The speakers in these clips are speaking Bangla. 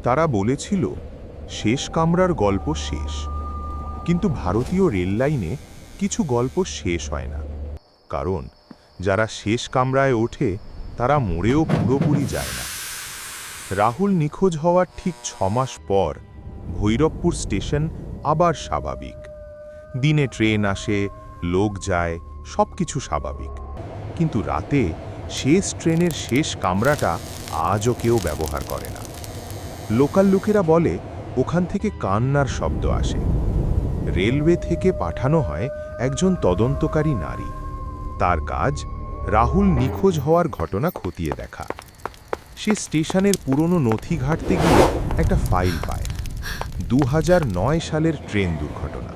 তারা বলেছিল শেষ কামরার গল্প শেষ, কিন্তু ভারতীয় রেল লাইনে কিছু গল্প শেষ হয় না। কারণ যারা শেষ কামরায় ওঠে তারা মরেও পুরোপুরি যায় না। রাহুল নিখোঁজ হওয়ার ঠিক 6 মাস পর ভৈরবপুর স্টেশন আবার স্বাভাবিক। দিনে ট্রেন আসে, লোক যায়, সবকিছু স্বাভাবিক। কিন্তু রাতে শেষ ট্রেনের শেষ কামরাটা আজও কেউ ব্যবহার করে না। লোকাল লোকেরা বলে ওখান থেকে কান্নার শব্দ আসে। রেলওয়ে থেকে পাঠানো হয় একজন তদন্তকারী নারী। তার কাজ রাহুল নিখোঁজ হওয়ার ঘটনা খতিয়ে দেখা। সে স্টেশনের পুরনো নথি ঘাঁটতে গিয়ে একটা ফাইল পায়। 2009 সালের ট্রেন দুর্ঘটনা।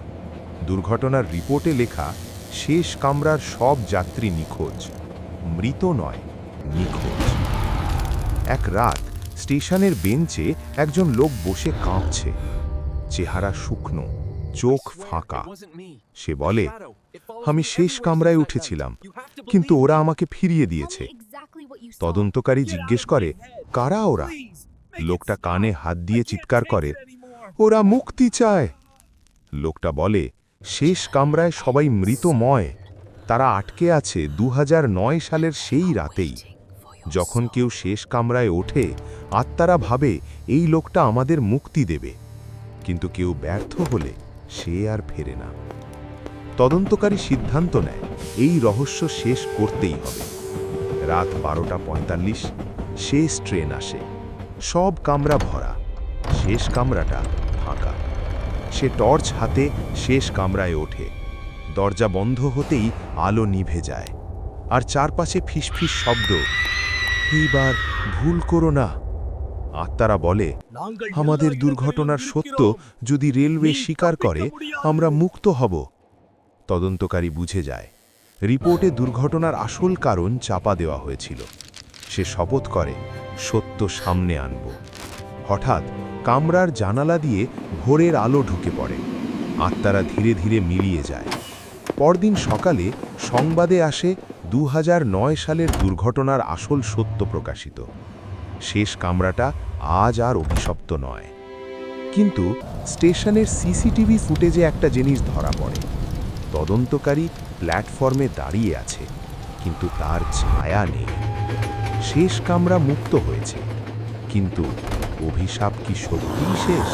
দুর্ঘটনার রিপোর্টে লেখা শেষ কামরার সব যাত্রী নিখোঁজ, মৃত নয়, নিখোঁজ। এক রাত স্টেশনের বেঞ্চে একজন লোক বসে কাঁপছে, চেহারা শুকনো, চোখ ফাঁকা। সে বলে, আমি শেষ কামরায় উঠেছিলাম, কিন্তু ওরা আমাকে ফিরিয়ে দিয়েছে। তদন্তকারী জিজ্ঞেস করে, কারা ওরা? লোকটা কানে হাত দিয়ে চিৎকার করে, ওরা মুক্তি চায়। লোকটা বলে, শেষ কামরায় সবাই মৃতময়। তারা আটকে আছে 2009 সালের সেই রাতেই। যখন কেউ শেষ কামরায় ওঠে, আত্মারা ভাবে এই লোকটা আমাদের মুক্তি দেবে, কিন্তু কেউ ব্যর্থ হলে সে আর ফেরে না। তদন্তকারী সিদ্ধান্ত নেয় এই রহস্য শেষ করতেই হবে। রাত 12:45 শেষ ট্রেন আসে। সব কামরা ভরা, শেষ কামরাটা ফাঁকা। সে টর্চ হাতে শেষ কামরায় ওঠে। দরজা বন্ধ হতেই আলো নিভে যায়, আর চারপাশে ফিসফিস শব্দ, এইবার ভুল করো না। আত্মারা বলে, আমাদের দুর্ঘটনার সত্য যদি রেলওয়ে স্বীকার করে, আমরা মুক্ত হব। তদন্তকারী বুঝে যায় রিপোর্টে দুর্ঘটনার আসল কারণ চাপা দেওয়া হয়েছিল। সে শপথ করে সত্য সামনে আনব। হঠাৎ কামরার জানালা দিয়ে ভোরের আলো ঢুকে পড়ে। আত্মারা ধীরে ধীরে মিলিয়ে যায়। পরদিন সকালে সংবাদে আসে 2009 সালের দুর্ঘটনার আসল সত্য প্রকাশিত। শেষ কামরাটা আজ আর অভিশপ্ত নয়। কিন্তু স্টেশনের সিসিটিভি ফুটেজে একটা জিনিস ধরা পড়ে। তদন্তকারী প্ল্যাটফর্মে দাঁড়িয়ে আছে, কিন্তু তার ছায়া নেই। শেষ কামরা মুক্ত হয়েছে, কিন্তু অভিশাপ কি সত্যিই শেষ?